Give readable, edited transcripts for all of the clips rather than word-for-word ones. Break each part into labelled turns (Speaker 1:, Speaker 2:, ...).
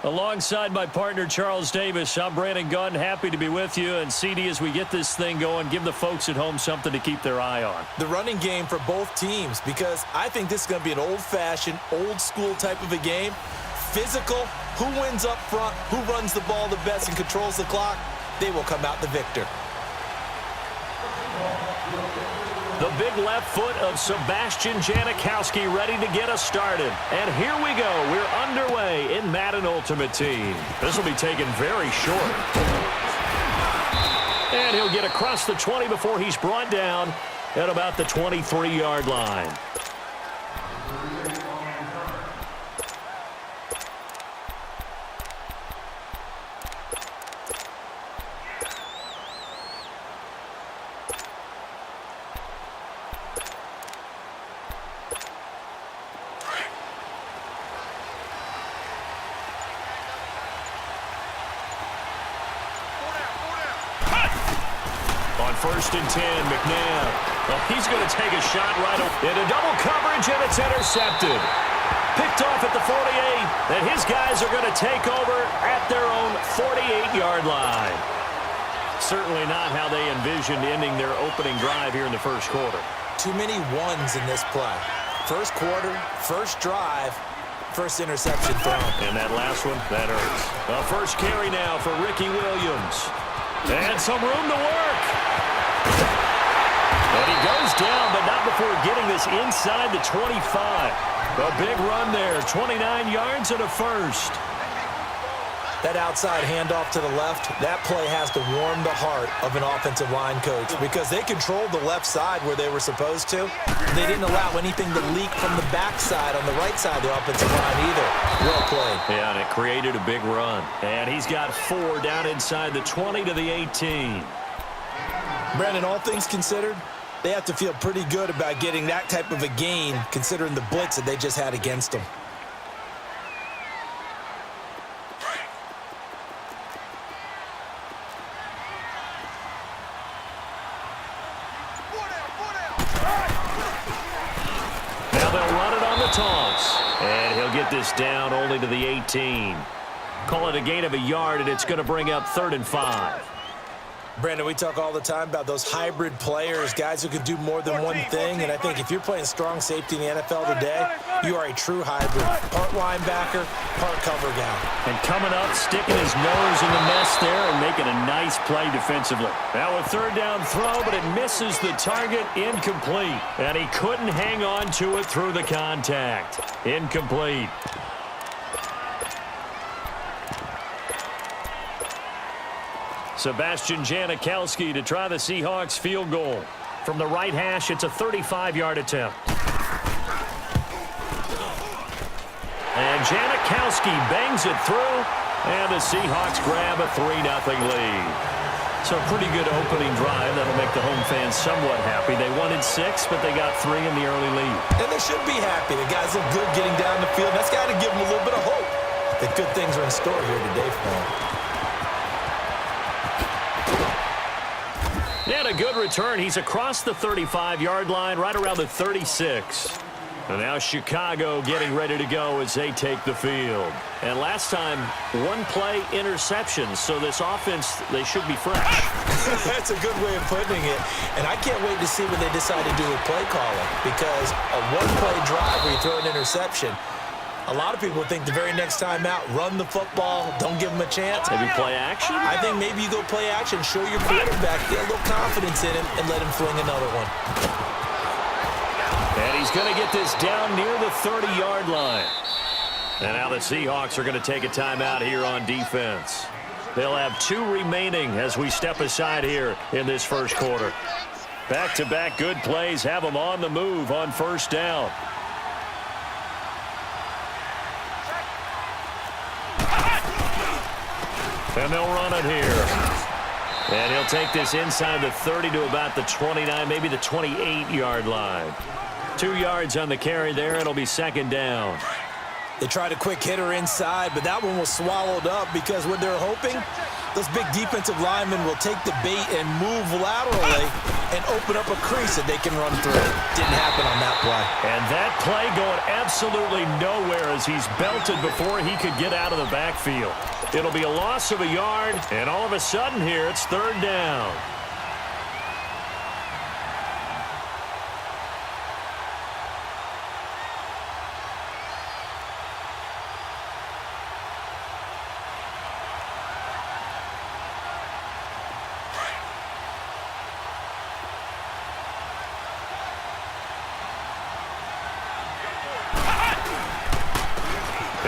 Speaker 1: Alongside my partner, Charles Davis, I'm Brandon Gunn. Happy to be with you. And, CD, as we get this thing going, give the folks at home something to keep their eye on.
Speaker 2: The running game for both teams, because I think this is going to be an old-fashioned, old-school type of a game. Physical, who wins up front, who runs the ball the best and controls the clock, they will come out the victor.
Speaker 1: The big left foot of Sebastian Janikowski ready to get us started. And here we go. We're underway in Madden Ultimate Team. This will be taken very short. And he'll get across the 20 before he's brought down at about the 23-yard line. First and 10, McNabb. Well, he's going to take a shot right into double coverage, and it's intercepted. Picked off at the 48, and his guys are going to take over at their own 48-yard line. Certainly not how they envisioned ending their opening drive here in the first quarter.
Speaker 2: Too many ones in this play. First quarter, first drive, first interception thrown.
Speaker 1: And that last one, that hurts. The first carry now for Ricky Williams. And some room to work. And he goes down, but not before getting this inside the 25. A big run there, 29 yards and a first.
Speaker 2: That outside handoff to the left, that play has to warm the heart of an offensive line coach because they controlled the left side where they were supposed to. They didn't allow anything to leak from the backside on the right side of the offensive line either. Well played.
Speaker 1: Yeah, and it created a big run. And he's got 4 down inside the 20 to the 18.
Speaker 2: Brandon, all things considered, they have to feel pretty good about getting that type of a gain considering the blitz that they just had against them.
Speaker 1: Now they'll run it on the toss. And he'll get this down only to the 18. Call it a gain of a yard, and it's going to bring up 3rd and 5.
Speaker 2: Brandon, we talk all the time about those hybrid players, guys who can do more than one thing, and I think if you're playing strong safety in the NFL today, you are a true hybrid. Part linebacker, part cover guy.
Speaker 1: And coming up, sticking his nose in the mess there and making a nice play defensively. Now a 3rd down throw, but it misses the target, incomplete. And he couldn't hang on to it through the contact. Incomplete. Sebastian Janikowski to try the Seahawks field goal. From the right hash, it's a 35-yard attempt. And Janikowski bangs it through, and the Seahawks grab a 3-0 lead. So a pretty good opening drive. That'll make the home fans somewhat happy. They wanted 6, but they got 3 in the early lead.
Speaker 2: And they should be happy. The guys look good getting down the field. That's got to give them a little bit of hope that good things are in store here today for them.
Speaker 1: And a good return. He's across the 35-yard line, right around the 36. And now Chicago getting ready to go as they take the field. And last time, 1-play interception. So this offense, they should be fresh.
Speaker 2: That's a good way of putting it. And I can't wait to see what they decide to do with play calling. Because a 1-play drive where you throw an interception, a lot of people think the very next time out, run the football, don't give them a chance.
Speaker 1: Maybe play action?
Speaker 2: I think maybe you go play action, show your quarterback, get a little confidence in him, and let him fling another one.
Speaker 1: And he's going to get this down near the 30-yard line. And now the Seahawks are going to take a timeout here on defense. They'll have 2 remaining as we step aside here in this first quarter. Back-to-back good plays have them on the move on 1st down. And they'll run it here. And he'll take this inside the 30 to about the 29, maybe the 28-yard line. 2 yards on the carry there. It'll be 2nd down.
Speaker 2: They tried a quick hitter inside, but that one was swallowed up because what they're hoping, those big defensive linemen will take the bait and move laterally and open up a crease that they can run through. Didn't happen on that play.
Speaker 1: And that play going absolutely nowhere as he's belted before he could get out of the backfield. It'll be a loss of a yard, and all of a sudden here it's third down.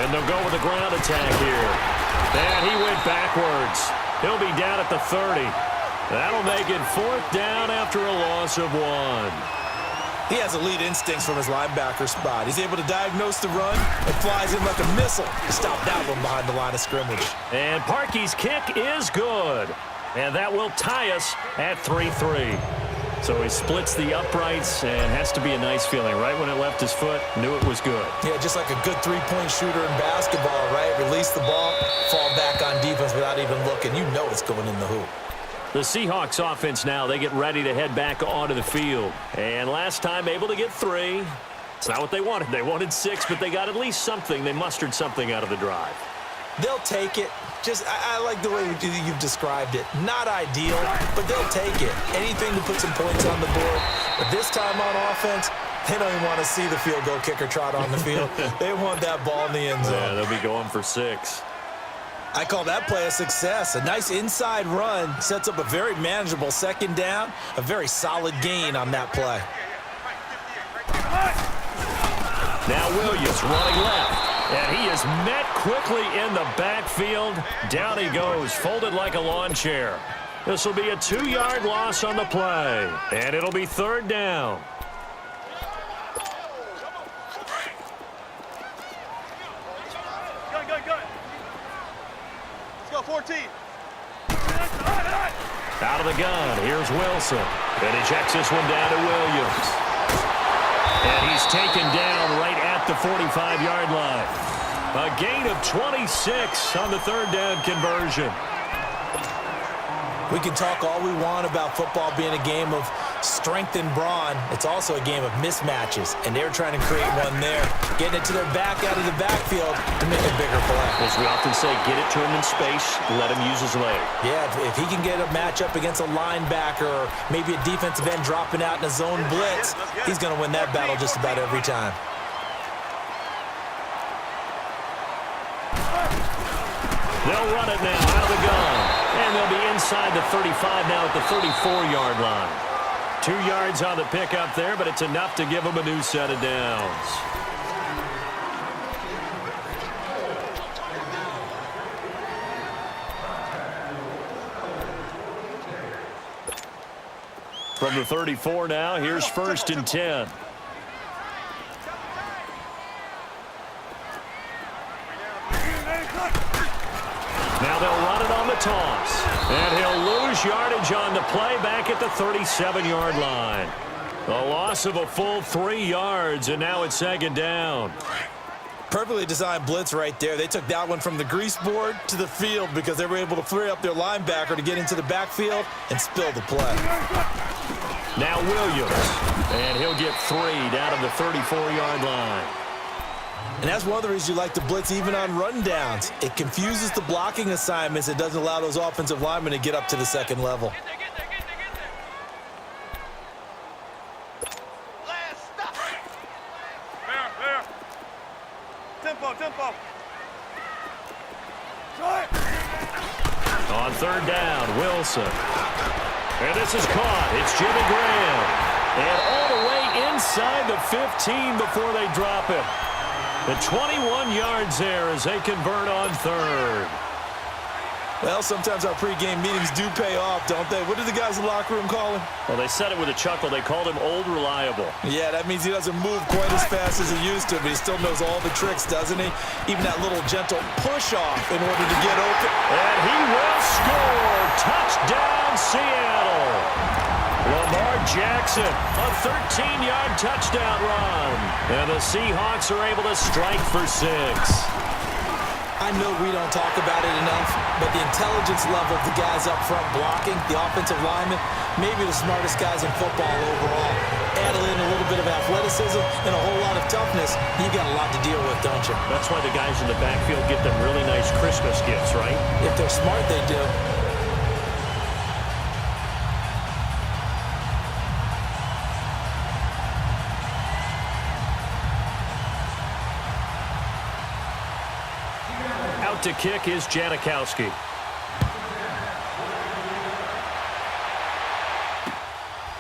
Speaker 1: And they'll go with a ground attack here. And he went backwards. He'll be down at the 30. That'll make it fourth down after a loss of 1.
Speaker 2: He has elite instincts from his linebacker spot. He's able to diagnose the run and flies in like a missile to stop that one behind the line of scrimmage.
Speaker 1: And Parkey's kick is good. And that will tie us at 3-3. So he splits the uprights and has to be a nice feeling. Right when it left his foot, knew it was good.
Speaker 2: Yeah, just like a good three-point shooter in basketball, right? Release the ball, fall back on defense without even looking. You know it's going in the hoop.
Speaker 1: The Seahawks offense now, they get ready to head back onto the field. And last time able to get 3. It's not what they wanted. They wanted 6, but they got at least something. They mustered something out of the drive.
Speaker 2: They'll take it. Just, I like the way you've described it. Not ideal, but they'll take it. Anything to put some points on the board. But this time on offense, they don't even want to see the field goal kicker trot on the field. They want that ball in the end zone.
Speaker 1: Yeah, they'll be going for 6.
Speaker 2: I call that play a success. A nice inside run sets up a very manageable second down. A very solid gain on that play.
Speaker 1: Now Williams running left. And he is met quickly in the backfield. Down he goes, folded like a lawn chair. This will be a 2-yard loss on the play. And it'll be third down.
Speaker 3: Go. Let's go, 14.
Speaker 1: Out of the gun, here's Wilson. And he checks this one down to Williams. And he's taken down right at the 45-yard line. A gain of 26 on the third down conversion.
Speaker 2: We can talk all we want about football being a game of strength and brawn. It's also a game of mismatches, and they're trying to create one there, getting it to their back out of the backfield to make a bigger play.
Speaker 1: As we often say, get it to him in space, let him use his leg.
Speaker 2: Yeah, if he can get a matchup against a linebacker or maybe a defensive end dropping out in a zone blitz, he's going to win that battle just about every time.
Speaker 1: They'll run it now out of the gun. And they'll be inside the 35 now at the 34-yard line. 2 yards on the pickup there, but it's enough to give them a new set of downs. From the 34 now, here's 1st and 10. Now they'll run it on the toss. And he'll lose yardage on the play back at the 37-yard line. A loss of a full 3 yards, and now it's second down.
Speaker 2: Perfectly designed blitz right there. They took that one from the grease board to the field because they were able to free up their linebacker to get into the backfield and spill the play.
Speaker 1: Now Williams. And he'll get 3 down of the 34-yard line.
Speaker 2: And that's one of the reasons you like to blitz even on rundowns. It confuses the blocking assignments. It doesn't allow those offensive linemen to get up to the second level.
Speaker 3: There. Tempo.
Speaker 1: On third down, Wilson. And this is caught. It's Jimmy Graham. And all the way inside the 15 before they drop him. The 21 yards there as they convert on third.
Speaker 2: Well, sometimes our pregame meetings do pay off, don't they? What did the guys in the locker room call him?
Speaker 1: Well, they said it with a chuckle. They called him Old Reliable.
Speaker 2: Yeah, that means he doesn't move quite as fast as he used to, but he still knows all the tricks, doesn't he? Even that little gentle push-off in order to get open.
Speaker 1: And he will score. Touchdown, Seattle. Lamar Jackson, a 13-yard touchdown run. And the Seahawks are able to strike for 6.
Speaker 2: I know we don't talk about it enough, but the intelligence level of the guys up front blocking, the offensive linemen, maybe the smartest guys in football overall. Add in a little bit of athleticism and a whole lot of toughness, you got a lot to deal with, don't you?
Speaker 1: That's why the guys in the backfield get them really nice Christmas gifts, right?
Speaker 2: If they're smart, they do.
Speaker 1: Out to kick is Janikowski.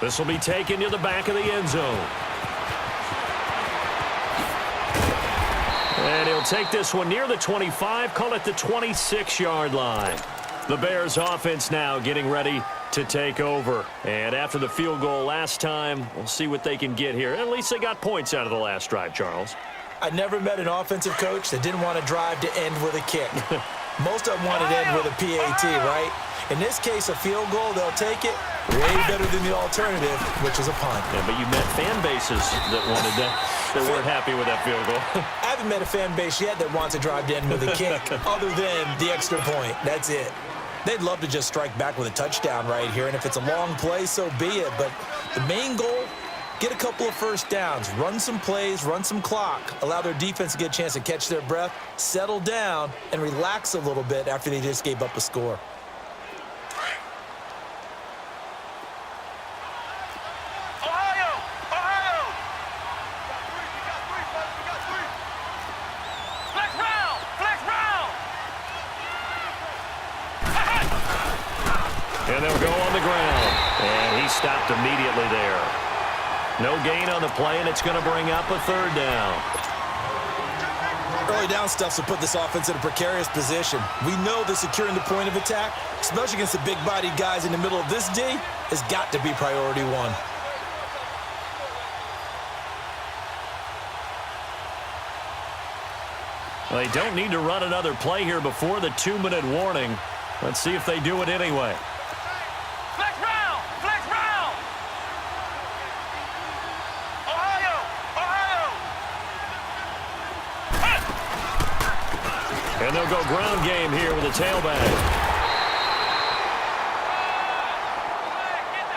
Speaker 1: This will be taken to the back of the end zone. And he'll take this one near the 25, call it the 26-yard line. The Bears offense now getting ready to take over. And after the field goal last time, we'll see what they can get here. At least they got points out of the last drive, Charles.
Speaker 2: I never met an offensive coach that didn't want to drive to end with a kick. Most of them want to end with a PAT, right? In this case, a field goal, they'll take it. Way better than the alternative, which is a punt.
Speaker 1: Yeah, but you met fan bases that wanted that. They weren't happy with that field goal.
Speaker 2: I haven't met a fan base yet that wants to drive to end with a kick other than the extra point. That's it. They'd love to just strike back with a touchdown right here, and if it's a long play, so be it. But the main goal, get a couple of first downs, run some plays, run some clock, allow their defense to get a chance to catch their breath, settle down, and relax a little bit after they just gave up a score.
Speaker 1: And they'll go on the ground. And he stopped immediately there. No gain on the play, and it's going to bring up a third down.
Speaker 2: Early down stuff will put this offense in a precarious position. We know that securing the point of attack, especially against the big-bodied guys in the middle of this D, has got to be priority one.
Speaker 1: Well, they don't need to run another play here before the 2-minute warning. Let's see if they do it anyway.
Speaker 3: Flex round! Flex round! Ohio! Ohio!
Speaker 1: And they'll go ground game here with a tailback. Get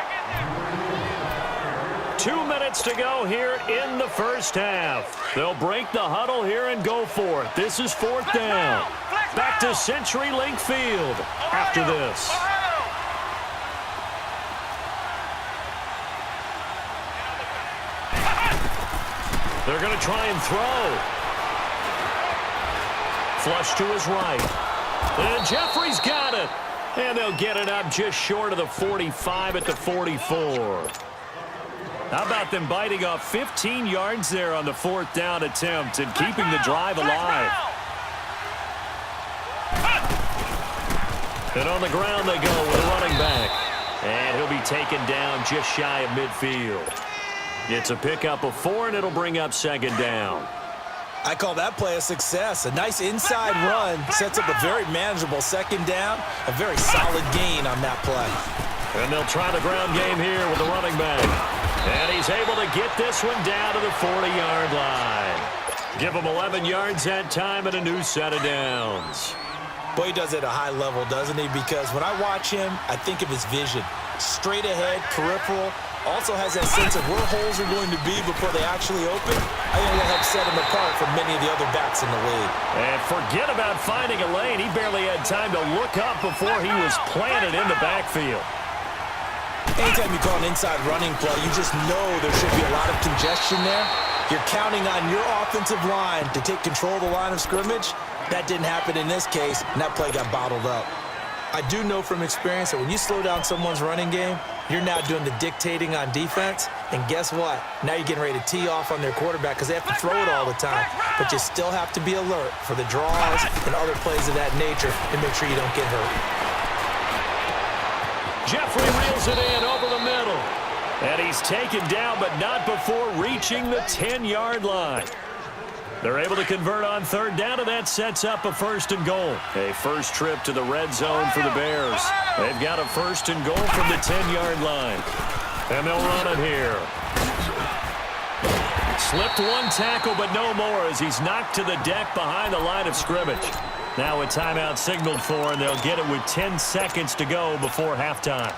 Speaker 1: there. 2 minutes to go here in the first half. They'll break the huddle here and go for it. This is fourth down. Back to CenturyLink Field after this. They're going to try and throw. Flush to his right. And Jeffrey's got it. And they'll get it up just short of the 45 at the 44. How about them biting off 15 yards there on the fourth down attempt and keeping the drive alive? And on the ground they go with a running back. And he'll be taken down just shy of midfield. It's a pickup of 4, and it'll bring up second down.
Speaker 2: I call that play a success. A nice inside run sets up a very manageable second down. A very solid gain on that play.
Speaker 1: And they'll try the ground game here with the running back. And he's able to get this one down to the 40-yard line. Give him 11 yards that time and a new set of downs.
Speaker 2: Boy, he does it at a high level, doesn't he? Because when I watch him, I think of his vision. Straight ahead, peripheral. Also has that sense of where holes are going to be before they actually open. I think it'll help set him apart from many of the other backs in the league.
Speaker 1: And forget about finding a lane. He barely had time to look up before he was planted in the backfield.
Speaker 2: Anytime you call an inside running play, you just know there should be a lot of congestion there. You're counting on your offensive line to take control of the line of scrimmage. That didn't happen in this case, and that play got bottled up. I do know from experience that when you slow down someone's running game, you're now doing the dictating on defense. And guess what? Now you're getting ready to tee off on their quarterback because they have to throw it all the time. But you still have to be alert for the draws and other plays of that nature and make sure you don't get hurt.
Speaker 1: Jeffrey reels it in over the middle. And he's taken down, but not before reaching the 10-yard line. They're able to convert on third down, and that sets up a first and goal. A first trip to the red zone for the Bears. They've got a first and goal from the 10-yard line. And they'll run it here. Slipped one tackle, but no more as he's knocked to the deck behind the line of scrimmage. Now a timeout signaled for, and they'll get it with 10 seconds to go before halftime.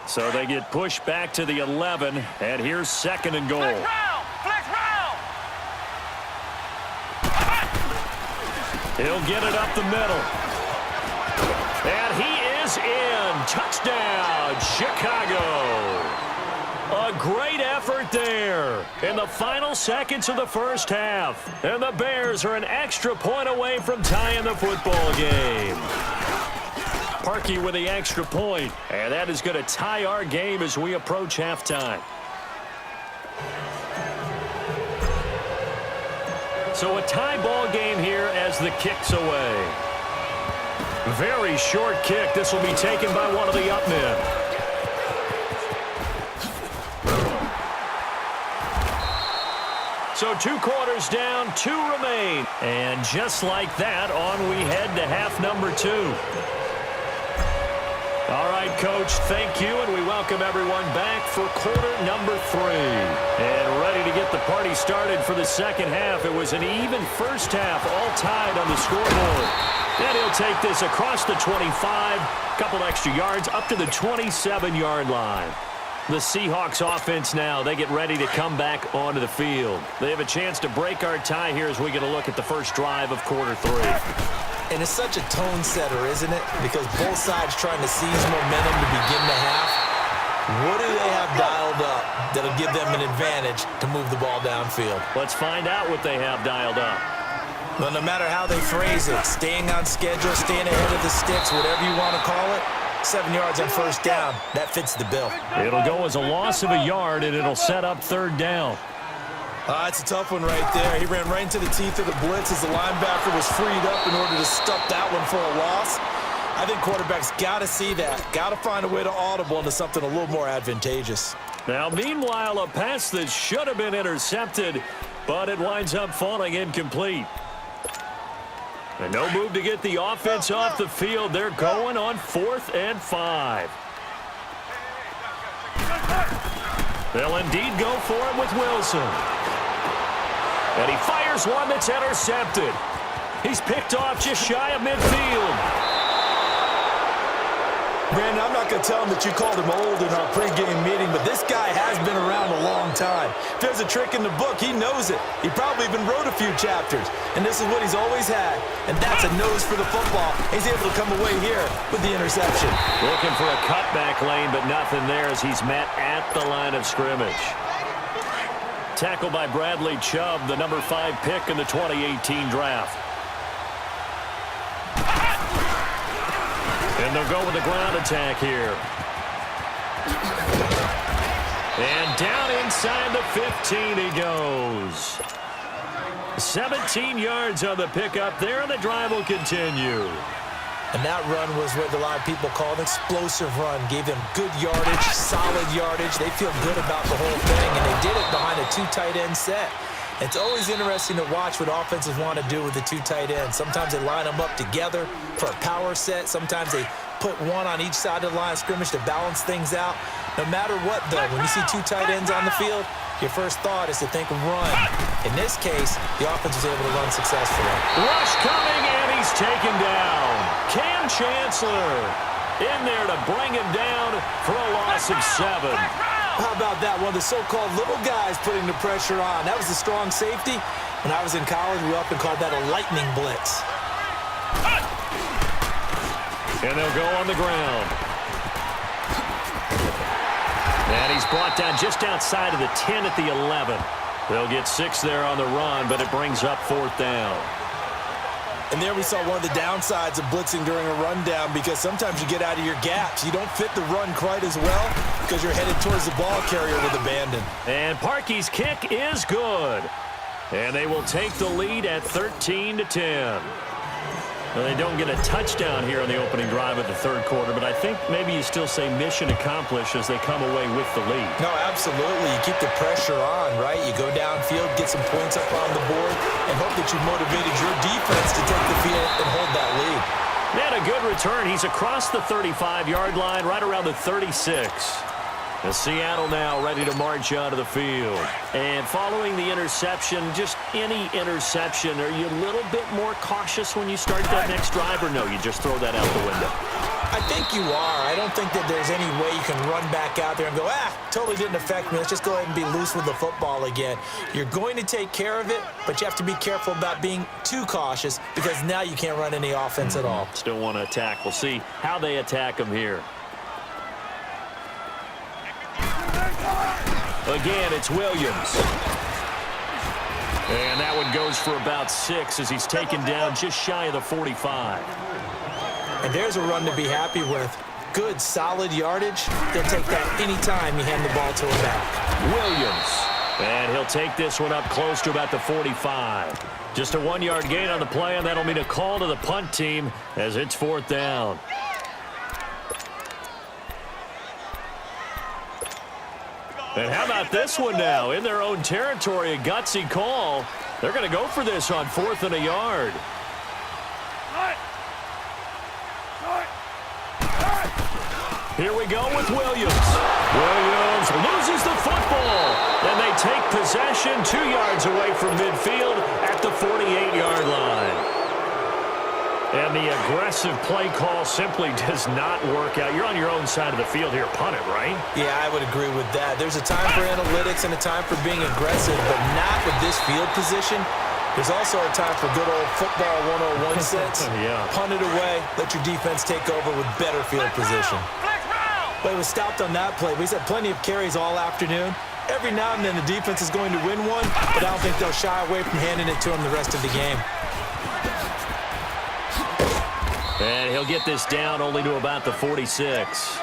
Speaker 1: So they get pushed back to the 11, and here's 2nd and goal.
Speaker 3: Flex round! Flex round!
Speaker 1: He'll get it up the middle. And he is in. Touchdown, Chicago. A great effort there in the final seconds of the first half. And the Bears are an extra point away from tying the football game. Parkey with the extra point. And that is going to tie our game as we approach halftime. So a tie ball game here as the kick's away. Very short kick. This will be taken by one of the up men. So 2 quarters down, 2 remain. And just like that, on we head to half number 2. All right, Coach, thank you, and we welcome everyone back for quarter number 3. And ready to get the party started for the second half. It was an even first half, all tied on the scoreboard. And he'll take this across the 25, couple extra yards, up to the 27-yard line. The Seahawks offense now, they get ready to come back onto the field. They have a chance to break our tie here as we get a look at the first drive of quarter 3.
Speaker 2: And it's such a tone setter, isn't it? Because both sides trying to seize momentum to begin the half. What do they have dialed up that'll give them an advantage to move the ball downfield?
Speaker 1: Let's find out what they have dialed up.
Speaker 2: Well, no matter how they phrase it, staying on schedule, staying ahead of the sticks, whatever you want to call it, 7 yards on first down, that fits the bill.
Speaker 1: It'll go as a loss of a yard, and it'll set up 3rd down.
Speaker 2: That's a tough one right there. He ran right into the teeth of the blitz as the linebacker was freed up in order to stop that one for a loss. I think quarterbacks got to see that. Got to find a way to audible into something a little more advantageous.
Speaker 1: Now, meanwhile, a pass that should have been intercepted, but it winds up falling incomplete. And no move to get the offense off the field. They're going on 4th and 5. They'll indeed go for it with Wilson. And he fires one that's intercepted. He's picked off just shy of midfield.
Speaker 2: Brandon, I'm not going to tell him that you called him old in our pregame meeting, but this guy has been around a long time. If there's a trick in the book, he knows it. He probably even wrote a few chapters, and this is what he's always had, and that's a nose for the football. He's able to come away here with the interception.
Speaker 1: Looking for a cutback lane, but nothing there as he's met at the line of scrimmage. Tackled by Bradley Chubb, the number 5 pick in the 2018 draft. And they'll go with the ground attack here. And down inside the 15 he goes. 17 yards on the pickup there, and the drive will continue.
Speaker 2: And that run was what a lot of people call an explosive run. Gave them good yardage, solid yardage. They feel good about the whole thing, and they did it behind a 2 tight end set. It's always interesting to watch what offenses want to do with the 2 tight ends. Sometimes they line them up together for a power set. Sometimes they put one on each side of the line of scrimmage to balance things out. No matter what, though, when you see 2 tight ends on the field, your first thought is to think of run. In this case, the offense was able to run successfully.
Speaker 1: Rush coming, and he's taken down. Cam Chancellor in there to bring him down for a loss of 7.
Speaker 2: How about that? One of the so-called little guys putting the pressure on. That was a strong safety. When I was in college, we often called that a lightning blitz.
Speaker 1: And they'll go on the ground. And he's brought down just outside of the 10 at the 11. They'll get 6 there on the run, but it brings up 4th down.
Speaker 2: And there we saw one of the downsides of blitzing during a rundown, because sometimes you get out of your gaps. You don't fit the run quite as well because you're headed towards the ball carrier with abandon.
Speaker 1: And Parkey's kick is good. And they will take the lead at 13-10. Well, they don't get a touchdown here on the opening drive of the third quarter, but I think maybe you still say mission accomplished as they come away with the lead.
Speaker 2: No, absolutely. You keep the pressure on, right? You go downfield, get some points up on the board, and hope that you've motivated your defense to take the field and hold that lead.
Speaker 1: And a good return. He's across the 35-yard line, right around the 36. The Seattle now ready to march onto the field. And following the interception, just any interception, are you a little bit more cautious when you start that next drive, or no, you just throw that out the window?
Speaker 2: I think you are. I don't think that there's any way you can run back out there and go, totally didn't affect me. Let's just go ahead and be loose with the football again. You're going to take care of it, but you have to be careful about being too cautious because now you can't run any offense at all.
Speaker 1: Still want to attack. We'll see how they attack him here. Again, it's Williams. And that one goes for about 6 as he's taken down just shy of the 45.
Speaker 2: And there's a run to be happy with. Good, solid yardage. They'll take that anytime you hand the ball to him back.
Speaker 1: Williams. And he'll take this one up close to about the 45. Just a 1-yard gain on the play, and that'll mean a call to the punt team as it's 4th down. And how about this one now? In their own territory, a gutsy call. They're going to go for this on 4th and a yard. Here we go with Williams. Williams loses the football. And they take possession 2 yards away from midfield at the 48-yard line. And the aggressive play call simply does not work out. You're on your own side of the field here. Punt it, right?
Speaker 2: Yeah, I would agree with that. There's a time for analytics and a time for being aggressive, but not with this field position. There's also a time for good old football 101 sense.
Speaker 1: Yeah.
Speaker 2: Punt it away. Let your defense take over with better field position. But it was stopped on that play. We've had plenty of carries all afternoon. Every now and then the defense is going to win one, but I don't think they'll shy away from handing it to them the rest of the game.
Speaker 1: And he'll get this down only to about the 46.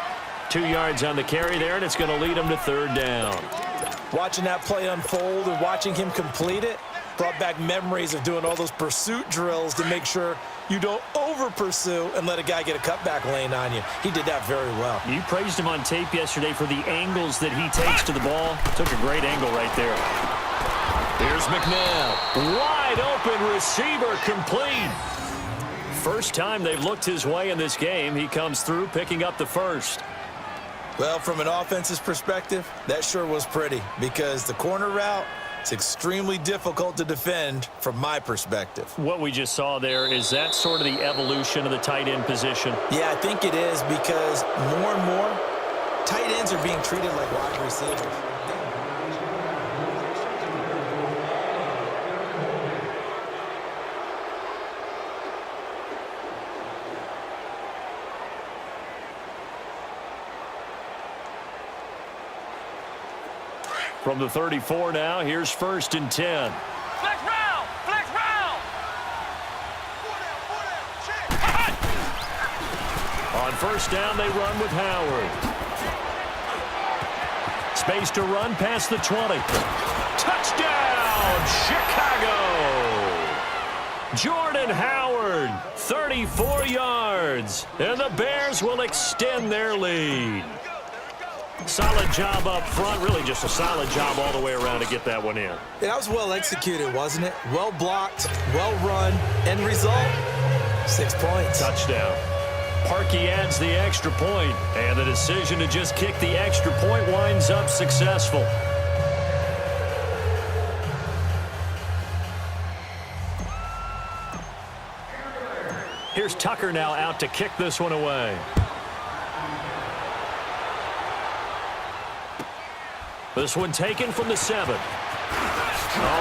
Speaker 1: 2 yards on the carry there, and it's going to lead him to 3rd down.
Speaker 2: Watching that play unfold and watching him complete it brought back memories of doing all those pursuit drills to make sure you don't over-pursue and let a guy get a cutback lane on you. He did that very well.
Speaker 1: You praised him on tape yesterday for the angles that he takes to the ball. Took a great angle right there. Here's McNabb. Wide open receiver complete. First time they've looked his way in this game. He comes through picking up the first.
Speaker 2: Well, from an offense's perspective, that sure was pretty because the corner route is extremely difficult to defend from my perspective.
Speaker 1: What we just saw there, is that sort of the evolution of the tight end position?
Speaker 2: Yeah, I think it is because more and more tight ends are being treated like wide receivers.
Speaker 1: From the 34 now, here's 1st and 10.
Speaker 3: Flex round! Flex round!
Speaker 1: On 1st down, they run with Howard. Space to run past the 20. Touchdown, Chicago! Jordan Howard, 34 yards. And the Bears will extend their lead. Solid job up front, really just a solid job all the way around to get that one in.
Speaker 2: Yeah, that was well executed, wasn't it? Well blocked, well run, end result, 6 points.
Speaker 1: Touchdown. Parkey adds the extra point, and the decision to just kick the extra point winds up successful. Here's Tucker now out to kick this one away. This one taken from the 7. Oh,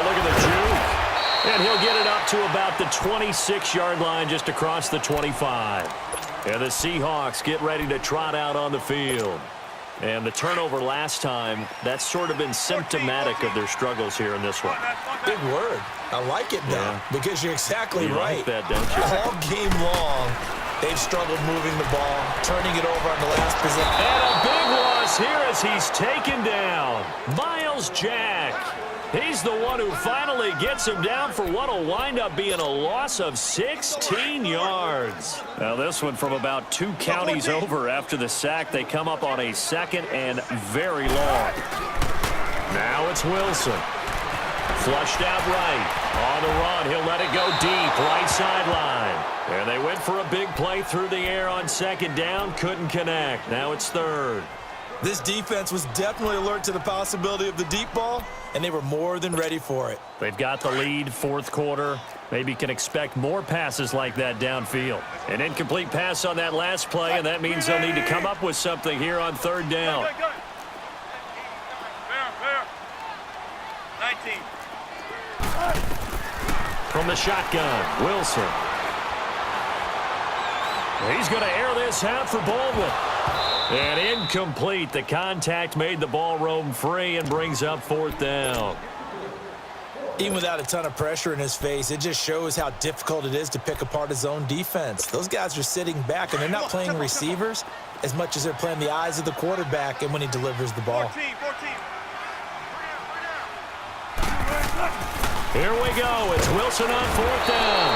Speaker 1: look at the juke. And he'll get it up to about the 26-yard line just across the 25. And the Seahawks get ready to trot out on the field. And the turnover last time, that's sort of been symptomatic of their struggles here in this one.
Speaker 2: Big word. I like it now because you're exactly right.
Speaker 1: Like that, don't you?
Speaker 2: All game long, they've struggled moving the ball, turning it over on the last possession.
Speaker 1: And a big loss here as he's taken down. Miles Jack. He's the one who finally gets him down for what will wind up being a loss of 16 yards. Now this one from about 2 counties over after the sack. They come up on a 2nd and very long. Now it's Wilson. Flushed out right. On the run, he'll let it go deep, right sideline. And they went for a big play through the air on 2nd down. Couldn't connect. Now it's 3rd.
Speaker 2: This defense was definitely alert to the possibility of the deep ball, and they were more than ready for it.
Speaker 1: They've got the lead, 4th quarter. Maybe can expect more passes like that downfield. An incomplete pass on that last play, and that means they'll need to come up with something here on 3rd down.
Speaker 3: Fair. 19.
Speaker 1: From the shotgun, Wilson. He's going to air this out for Baldwin. And incomplete. The contact made the ball roam free and brings up 4th down.
Speaker 2: Even without a ton of pressure in his face, it just shows how difficult it is to pick apart his own defense. Those guys are sitting back, and they're not playing receivers as much as they're playing the eyes of the quarterback and when he delivers the ball.
Speaker 3: 14.
Speaker 1: Here we go. It's Wilson on 4th down.